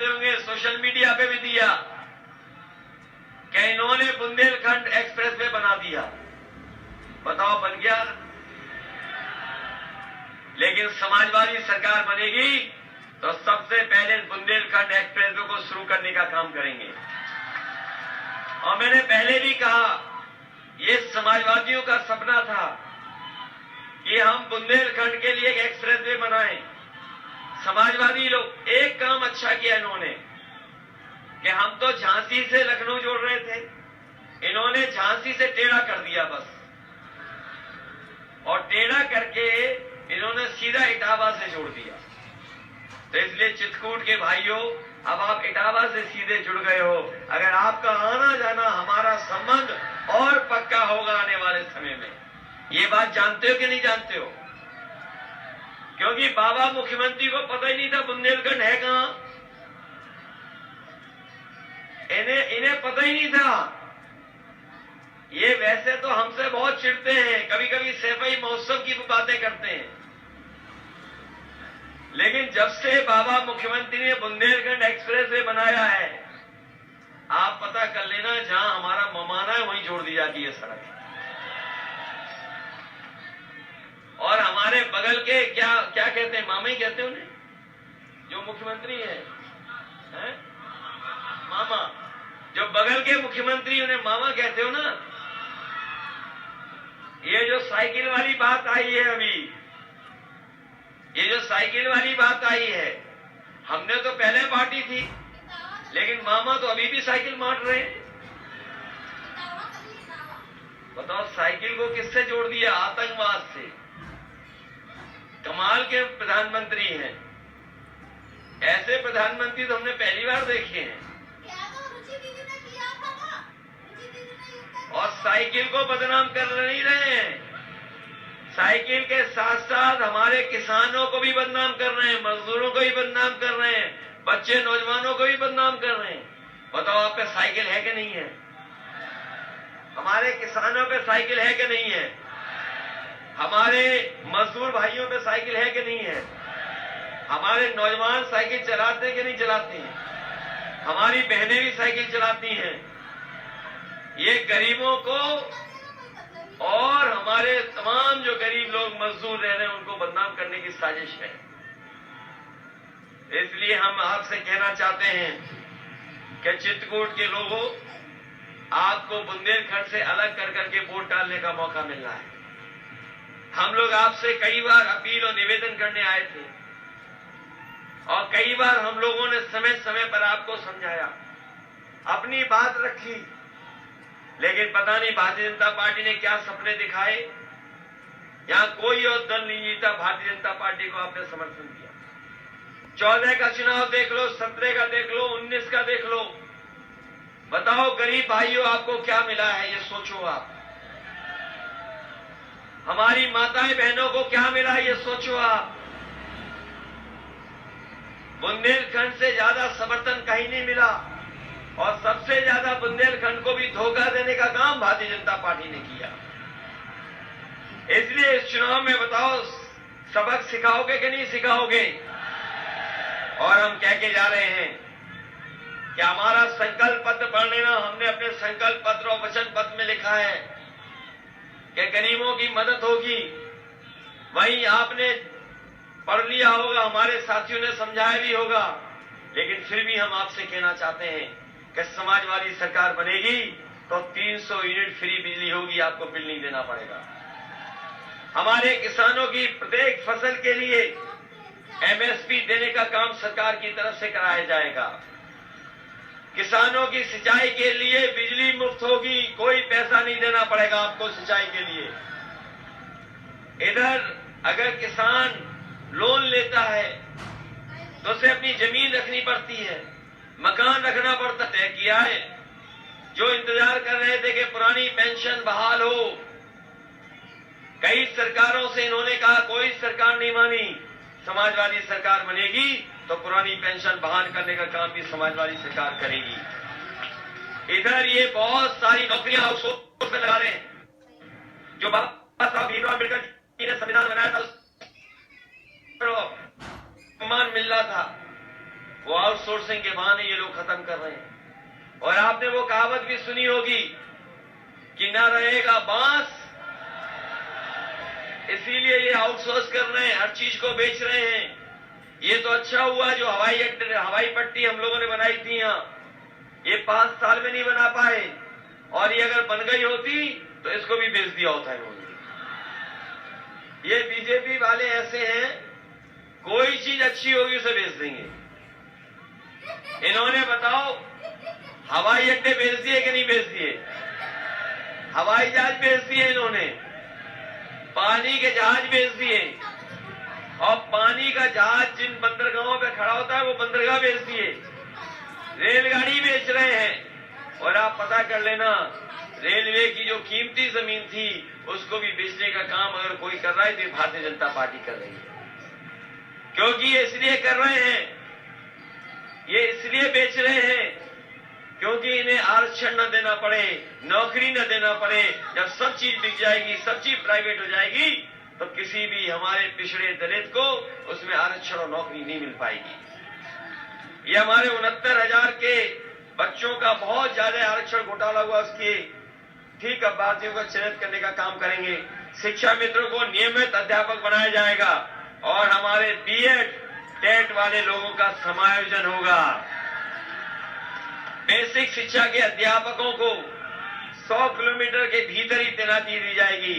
जानते होंगे, social media पे भी दिया कि इन्होंने बुंदेलखंड एक्सप्रेस वे बना दिया। बताओ बन गया? लेकिन समाजवादी सरकार बनेगी तो सबसे पहले बुंदेलखंड एक्सप्रेस वे को शुरू करने का काम करेंगे। और मैंने पहले भी कहा, ये समाजवादियों का सपना था कि हम बुंदेलखंड के लिए एक एक्सप्रेस वे बनाएं। समाजवादी लोग एक काम अच्छा किया इन्होंने कि हम तो झांसी से लखनऊ जोड़ रहे थे, इन्होंने झांसी से टेढ़ा कर दिया बस, और टेढ़ा करके इन्होंने सीधा इटावा से जोड़ दिया। तो इसलिए चित्रकूट के भाइयों, अब आप इटावा से सीधे जुड़ गए हो। अगर आपका आना जाना, हमारा संबंध और पक्का होगा आने वाले समय में। ये बात जानते हो कि नहीं जानते हो? क्योंकि बाबा मुख्यमंत्री को पता ही नहीं था बुंदेलखंड है कहां। इन्हें पता ही नहीं था। ये वैसे तो हमसे बहुत चिढ़ते हैं, कभी कभी सैफई महोत्सव की बातें करते हैं, लेकिन जब से बाबा मुख्यमंत्री ने बुंदेलखंड एक्सप्रेस वे बनाया है, आप पता कर लेना, जहां हमारा ममाना है वहीं जोड़ दी जाती है सड़क। और हमारे बगल के क्या कहते हैं, मामा ही कहते हैं उन्हें, जो मुख्यमंत्री हैं, मामा, जो बगल के मुख्यमंत्री उन्हें मामा कहते हो ना। ये जो साइकिल वाली बात आई है अभी, ये जो साइकिल वाली बात आई है, हमने तो पहले बांटी थी, लेकिन मामा तो अभी भी साइकिल बांट रहे हैं। बताओ, साइकिल को किससे जोड़ दिया? आतंकवाद से। कमाल के प्रधानमंत्री हैं। ऐसे प्रधानमंत्री तो हमने पहली बार देखे हैं। और साइकिल को बदनाम कर नहीं रहे हैं, साइकिल के साथ साथ हमारे किसानों को भी बदनाम कर रहे हैं, मजदूरों को भी बदनाम कर रहे हैं, बच्चे नौजवानों को भी बदनाम कर रहे हैं। बताओ, आप पे साइकिल है कि नहीं है? हमारे किसानों पे साइकिल है कि नहीं है? हमारे मजदूर भाइयों पे साइकिल है कि नहीं है? हमारे नौजवान साइकिल चलाते हैं कि नहीं चलाते हैं? हमारी बहनें भी साइकिल चलाती हैं। ये गरीबों को और हमारे तमाम जो गरीब लोग मजदूर रह रहे हैं उनको बदनाम करने की साजिश है। इसलिए हम आपसे कहना चाहते हैं कि चित्रकूट के लोगों, आपको बुंदेलखंड से अलग कर करके वोट डालने का मौका मिल रहा है। हम लोग आपसे कई बार अपील और निवेदन करने आए थे, और कई बार हम लोगों ने समय समय पर आपको समझाया, अपनी बात रखी, लेकिन पता नहीं भारतीय जनता पार्टी ने क्या सपने दिखाए। यहां कोई और दल नहीं जीता, भारतीय जनता पार्टी को आपने समर्थन दिया। 14 का चुनाव देख लो, 17 का देख लो, 19 का देख लो। बताओ गरीब भाइयों, आपको क्या मिला है, ये सोचो आप। हमारी माताएं बहनों को क्या मिला, ये सोचो आप। बुंदेलखंड से ज्यादा समर्थन कहीं नहीं मिला, और सबसे ज्यादा बुंदेलखंड को भी धोखा देने का काम भारतीय जनता पार्टी ने किया। इसलिए इस चुनाव में बताओ, सबक सिखाओगे कि नहीं सिखाओगे? और हम कह के जा रहे हैं कि हमारा संकल्प पत्र पढ़ लेना। हमने अपने संकल्प पत्र और वचन पत्र में लिखा है कि गरीबों की मदद होगी। वहीं आपने पढ़ लिया होगा, हमारे साथियों ने समझाया भी होगा, लेकिन फिर भी हम आपसे कहना चाहते हैं कि समाजवादी सरकार बनेगी तो 300 यूनिट फ्री बिजली होगी, आपको बिल नहीं देना पड़ेगा। हमारे किसानों की प्रत्येक फसल के लिए एमएसपी देने का काम सरकार की तरफ से कराया जाएगा। किसानों की सिंचाई के लिए बिजली मुफ्त होगी, कोई पैसा नहीं देना पड़ेगा आपको सिंचाई के लिए। इधर अगर किसान लोन लेता है तो उसे अपनी जमीन रखनी पड़ती है, मकान रखना पड़ता है। किया है जो इंतजार कर रहे थे कि पुरानी पेंशन बहाल हो, कई सरकारों से इन्होंने कहा, कोई सरकार नहीं मानी। समाजवादी सरकार बनेगी तो पुरानी पेंशन बहाल करने का काम भी समाजवादी सरकार करेगी। इधर ये बहुत सारी नौकरियां आउटसोर्स में लगा रहे हैं, जो बाबा साहब भीमराव अम्बेडकर जी ने संविधान बनाया था, सम्मान मिल रहा था। वो आउटसोर्सिंग के बहाने ये लोग खत्म कर रहे हैं। और आपने वो कहावत भी सुनी होगी कि ना रहेगा बांस, इसीलिए ये आउटसोर्स कर रहे हैं, हर चीज को बेच रहे हैं। ये तो अच्छा हुआ जो हवाई पट्टी हम लोगों ने बनाई थी यहाँ, ये 5 साल में नहीं बना पाए, और ये अगर बन गई होती तो इसको भी बेच दिया होता है। ये बीजेपी वाले ऐसे हैं, कोई चीज अच्छी होगी उसे बेच देंगे। इन्होंने बताओ हवाई अड्डे बेच दिए कि नहीं बेच दिए? हवाई जहाज बेच दिए इन्होंने, पानी के जहाज बेच दिए, और पानी का जहाज जिन बंदरगाहों पे खड़ा होता है वो बंदरगाह बेच दिए, रेलगाड़ी बेच रहे हैं। और आप पता कर लेना, रेलवे की जो कीमती जमीन थी उसको भी बेचने का काम अगर कोई कर रहा है तो भारतीय जनता पार्टी कर रही है। क्योंकि ये इसलिए कर रहे हैं, ये इसलिए बेच रहे हैं क्योंकि इन्हें आरक्षण न देना पड़े, नौकरी न देना पड़े। जब सब चीज बिक जाएगी, सब चीज प्राइवेट हो जाएगी, तो किसी भी हमारे पिछड़े दलित को उसमें आरक्षण और नौकरी नहीं मिल पाएगी। ये हमारे 69,000 के बच्चों का बहुत ज्यादा आरक्षण घोटाला हुआ, उसकी ठीक अभ्यर्थियों को चयनित करने का काम करेंगे। शिक्षा मित्रों को नियमित अध्यापक बनाया जाएगा, और हमारे बीएड टेट वाले लोगों का समायोजन होगा। बेसिक शिक्षा के अध्यापकों को 100 किलोमीटर के भीतर ही तैनाती दी जाएगी।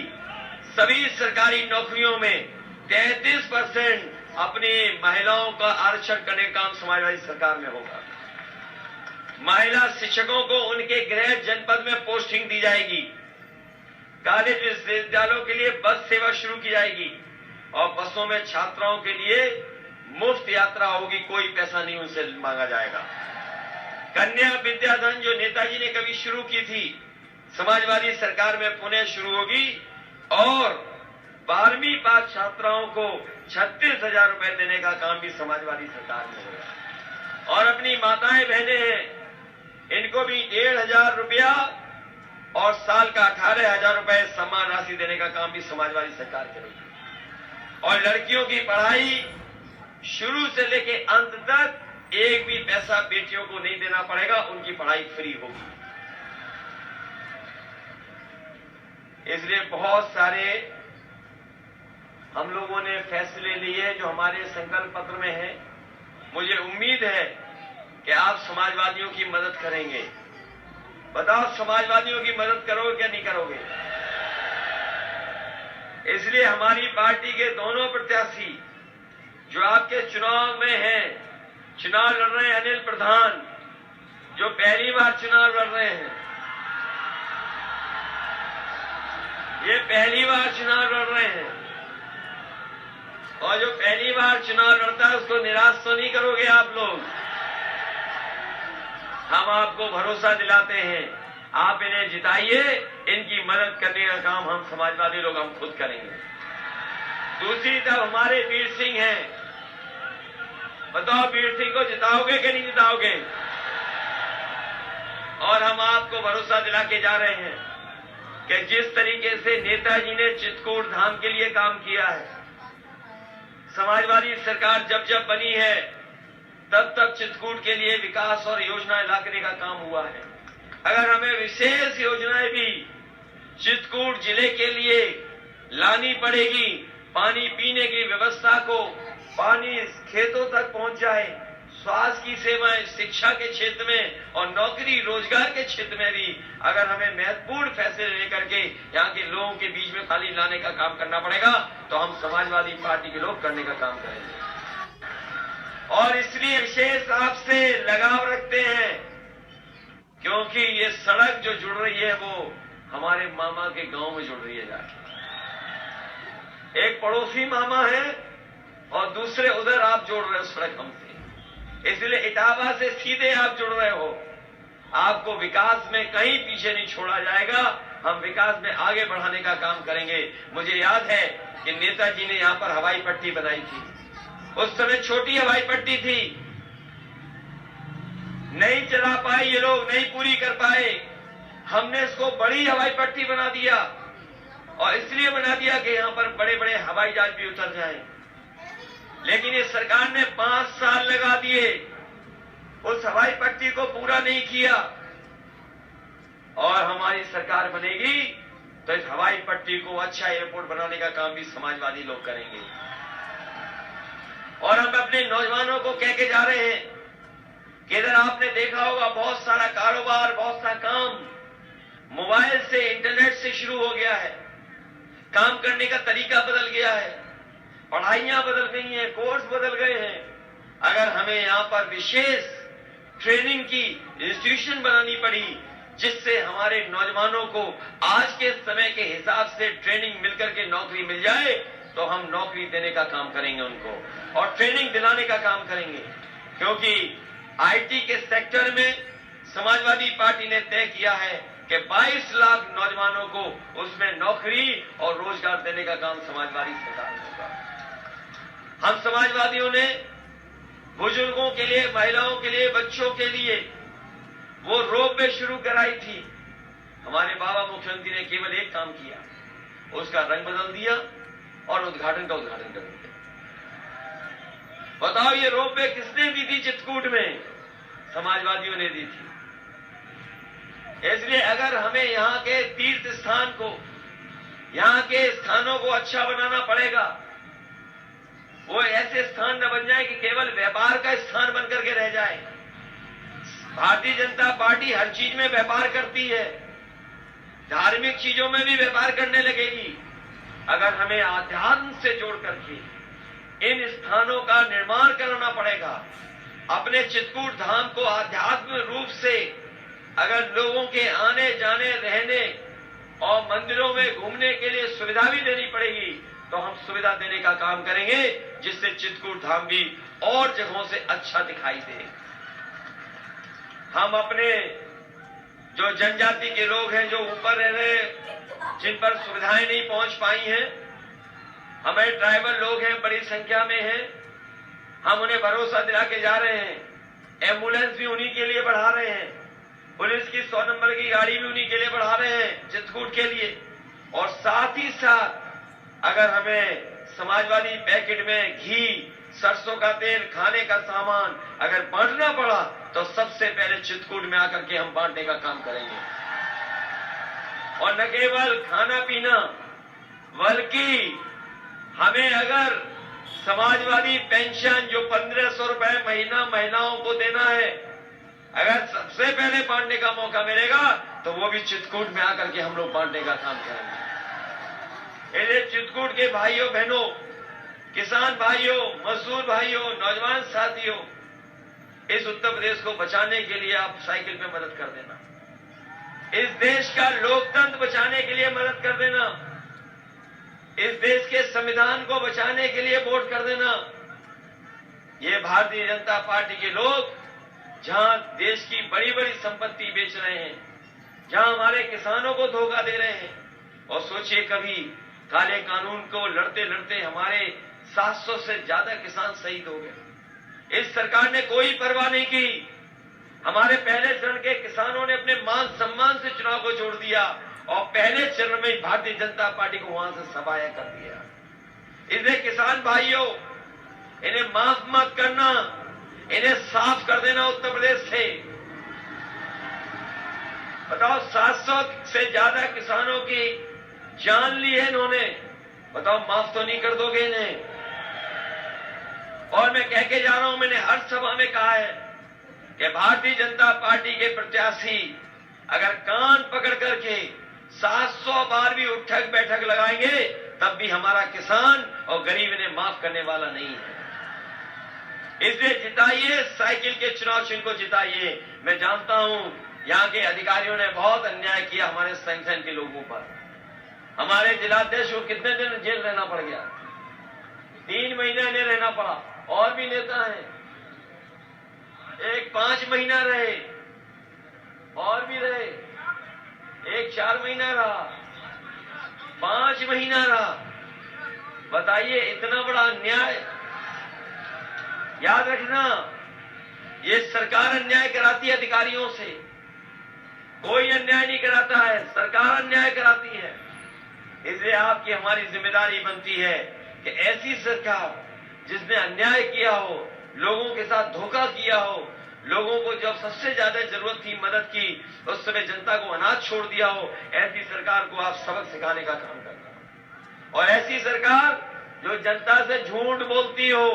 सभी सरकारी नौकरियों में 33% अपनी महिलाओं का आरक्षण करने का काम समाजवादी सरकार में होगा। महिला शिक्षकों को उनके गृह जनपद में पोस्टिंग दी जाएगी। कॉलेज विश्वविद्यालयों के लिए बस सेवा शुरू की जाएगी, और बसों में छात्राओं के लिए मुफ्त यात्रा होगी, कोई पैसा नहीं उनसे मांगा जाएगा। कन्या विद्याधन जो नेताजी ने कभी शुरू की थी, समाजवादी सरकार में पुनः शुरू होगी, और 12वीं पास छात्राओं को 36,000 रुपए देने का काम भी समाजवादी सरकार में होगा। और अपनी माताएं बहनें हैं, इनको भी 1,500 रुपया और साल का 18,000 रुपए सम्मान राशि देने का काम भी समाजवादी सरकार करेगी। और लड़कियों की पढ़ाई शुरू से लेके अंत तक एक भी पैसा बेटियों को नहीं देना पड़ेगा, उनकी पढ़ाई फ्री होगी। इसलिए बहुत सारे हम लोगों ने फैसले लिए जो हमारे संकल्प पत्र में है। मुझे उम्मीद है कि आप समाजवादियों की मदद करेंगे। बताओ, समाजवादियों की मदद करोगे क्या नहीं करोगे? इसलिए हमारी पार्टी के दोनों प्रत्याशी जो आपके चुनाव में हैं, चुनाव लड़ रहे हैं, अनिल प्रधान जो पहली बार चुनाव लड़ रहे हैं, ये पहली बार चुनाव लड़ रहे हैं, और जो पहली बार चुनाव लड़ता है उसको निराश तो नहीं करोगे आप लोग? हम आपको भरोसा दिलाते हैं, आप इन्हें जिताइए, इनकी मदद करने का काम हम समाजवादी लोग हम खुद करेंगे। दूसरी तरफ हमारे वीर सिंह हैं, बताओ वीर सिंह को जिताओगे कि नहीं जिताओगे? और हम आपको भरोसा दिला के जा रहे हैं कि जिस तरीके से नेताजी ने चित्रकूट धाम के लिए काम किया है, समाजवादी सरकार जब जब बनी है तब तब चित्रकूट के लिए विकास और योजनाएं लाने का काम हुआ है। अगर हमें विशेष योजनाएं भी चित्रकूट जिले के लिए लानी पड़ेगी, पानी पीने की व्यवस्था को, पानी खेतों तक पहुंच जाए, स्वास्थ्य की सेवाएं, शिक्षा के क्षेत्र में और नौकरी रोजगार के क्षेत्र में भी अगर हमें महत्वपूर्ण फैसले लेकर के यहाँ के लोगों के बीच में खाली लाने का काम करना पड़ेगा तो हम समाजवादी पार्टी के लोग करने का काम करेंगे। और इसलिए विशेष आपसे लगाव रखते हैं क्योंकि ये सड़क जो जुड़ रही है वो हमारे मामा के गांव में जुड़ रही है जाके। एक पड़ोसी मामा है और दूसरे उधर आप जोड़ रहे हो सड़क हमसे, इसलिए इटावा से सीधे आप जुड़ रहे हो। आपको विकास में कहीं पीछे नहीं छोड़ा जाएगा, हम विकास में आगे बढ़ाने का काम करेंगे। मुझे याद है कि नेताजी ने यहां पर हवाई पट्टी बनाई थी, उस समय छोटी हवाई पट्टी थी, नहीं चला पाए ये लोग, नहीं पूरी कर पाए। हमने इसको बड़ी हवाई पट्टी बना दिया और इसलिए बना दिया कि यहां पर बड़े बड़े हवाई जहाज भी उतर जाएं। लेकिन ये सरकार ने 5 साल लगा दिए उस हवाई पट्टी को पूरा नहीं किया और हमारी सरकार बनेगी तो इस हवाई पट्टी को अच्छा एयरपोर्ट बनाने का काम भी समाजवादी लोग करेंगे। और हम अपने नौजवानों को कह के जा रहे हैं कि इधर आपने देखा होगा बहुत सारा कारोबार, बहुत सा काम मोबाइल से, इंटरनेट से शुरू हो गया है। काम करने का तरीका बदल गया है, पढ़ाइयां बदल गई हैं, कोर्स बदल गए हैं। अगर हमें यहां पर विशेष ट्रेनिंग की इंस्टीट्यूशन बनानी पड़ी जिससे हमारे नौजवानों को आज के समय के हिसाब से ट्रेनिंग मिलकर के नौकरी मिल जाए तो हम नौकरी देने का काम करेंगे उनको और ट्रेनिंग दिलाने का काम करेंगे। क्योंकि आईटी के सेक्टर में समाजवादी पार्टी ने तय किया है कि 22 लाख नौजवानों को उसमें नौकरी और रोजगार देने का काम समाजवादी सरकार होगा। हम समाजवादियों ने बुजुर्गों के लिए, महिलाओं के लिए, बच्चों के लिए वो रोपवे शुरू कराई थी। हमारे बाबा मुख्यमंत्री ने केवल एक काम किया, उसका रंग बदल दिया और उद्घाटन का उद्घाटन कर दिया। बताओ ये रोपवे किसने दी थी? चित्रकूट में समाजवादियों ने दी थी। इसलिए अगर हमें यहाँ के तीर्थ स्थान को, यहाँ के स्थानों को अच्छा बनाना पड़ेगा, वो ऐसे स्थान न बन जाए कि केवल व्यापार का स्थान बनकर के रह जाए। भारतीय जनता पार्टी हर चीज में व्यापार करती है, धार्मिक चीजों में भी व्यापार करने लगेगी। अगर हमें आध्यात्म से जोड़ करके इन स्थानों का निर्माण कराना पड़ेगा, अपने चित्रकूट धाम को आध्यात्म रूप से अगर लोगों के आने जाने, रहने और मंदिरों में घूमने के लिए सुविधा भी देनी पड़ेगी तो हम सुविधा देने का काम करेंगे जिससे चित्रकूट धाम भी और जगहों से अच्छा दिखाई दे। हम अपने जो जनजाति के लोग हैं, जो ऊपर रह रहे, जिन पर सुविधाएं नहीं पहुंच पाई हैं, हमारे ट्राइबल लोग हैं, बड़ी संख्या में हैं, हम उन्हें भरोसा दिला के जा रहे हैं। एम्बुलेंस भी उन्हीं के लिए बढ़ा रहे हैं, पुलिस की 100 नंबर की गाड़ी भी उन्हीं के लिए बढ़ा रहे हैं चित्रकूट के लिए। और साथ ही साथ अगर हमें समाजवादी पैकेट में घी, सरसों का तेल, खाने का सामान अगर बांटना पड़ा तो सबसे पहले चित्रकूट में आकर के हम बांटने का काम करेंगे। और न केवल खाना पीना, बल्कि हमें अगर समाजवादी पेंशन जो 1500 रुपए महीना महिलाओं को देना है, अगर सबसे पहले बांटने का मौका मिलेगा तो वो भी चित्रकूट में आकर के हम लोग बांटने का काम करेंगे। इसलिए चित्रकूट के भाइयों बहनों, किसान भाइयों, मजदूर भाइयों, नौजवान साथियों, इस उत्तर प्रदेश को बचाने के लिए आप साइकिल पे मदद कर देना, इस देश का लोकतंत्र बचाने के लिए मदद कर देना, इस देश के संविधान को बचाने के लिए वोट कर देना। ये भारतीय जनता पार्टी के लोग जहां देश की बड़ी बड़ी संपत्ति बेच रहे हैं, जहां हमारे किसानों को धोखा दे रहे हैं, और सोचिए कभी काले कानून को लड़ते लड़ते हमारे 700 से ज्यादा किसान शहीद हो गए। इस सरकार ने कोई परवाह नहीं की। हमारे पहले चरण के किसानों ने अपने मान सम्मान से चुनाव को छोड़ दिया और पहले चरण में भारतीय जनता पार्टी को वहां से सफाया कर दिया। इसलिए किसान भाइयों, इन्हें माफ मत करना, इन्हें साफ कर देना उत्तर प्रदेश से। बताओ 700 से ज्यादा किसानों की जान ली है इन्होंने, बताओ माफ तो नहीं कर दोगे इन्हें? और मैं कह के जा रहा हूं, मैंने हर सभा में कहा है कि भारतीय जनता पार्टी के प्रत्याशी अगर कान पकड़ करके 700 बार भी उठक बैठक लगाएंगे तब भी हमारा किसान और गरीब इन्हें माफ करने वाला नहीं है। इसलिए जिताइए, साइकिल के चुनाव चिन्ह को जिताइए। मैं जानता हूं यहां के अधिकारियों ने बहुत अन्याय किया हमारे संगठन के लोगों पर। हमारे जिलाध्यक्ष को कितने दिन जेल रहना पड़ गया? 3 महीने इन्हें रहना पड़ा। और भी नेता हैं, एक 5 महीना रहे, और भी रहे, एक 4 महीना रहा, 5 महीना रहा। बताइए इतना बड़ा अन्याय। याद रखना, ये सरकार अन्याय कराती है अधिकारियों से, कोई अन्याय नहीं कराता है, सरकार अन्याय कराती है। इसलिए आपकी हमारी जिम्मेदारी बनती है कि ऐसी सरकार जिसने अन्याय किया हो, लोगों के साथ धोखा किया हो, लोगों को जब सबसे ज्यादा जरूरत थी मदद की, उस समय जनता को अनाज छोड़ दिया हो, ऐसी सरकार को आप सबक सिखाने का काम करना। और ऐसी सरकार जो जनता से झूठ बोलती हो,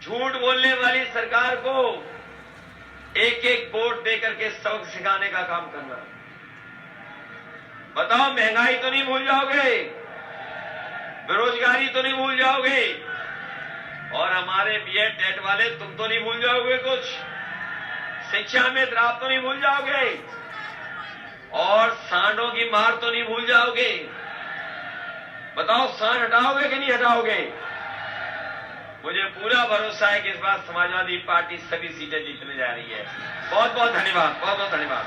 झूठ बोलने वाली सरकार को एक एक वोट देकर के सबक सिखाने का काम करना। बताओ, महंगाई तो नहीं भूल जाओगे, बेरोजगारी तो नहीं भूल जाओगे, और हमारे बीएड टेट वाले तुम तो नहीं भूल जाओगे, कुछ शिक्षा में ड्राप तो नहीं भूल जाओगे, और सांडों की मार तो नहीं भूल जाओगे। बताओ, सांड हटाओगे कि नहीं हटाओगे? मुझे पूरा भरोसा है कि इस बार समाजवादी पार्टी सभी सीटें जीतने जा रही है। बहुत बहुत धन्यवाद, बहुत बहुत धन्यवाद।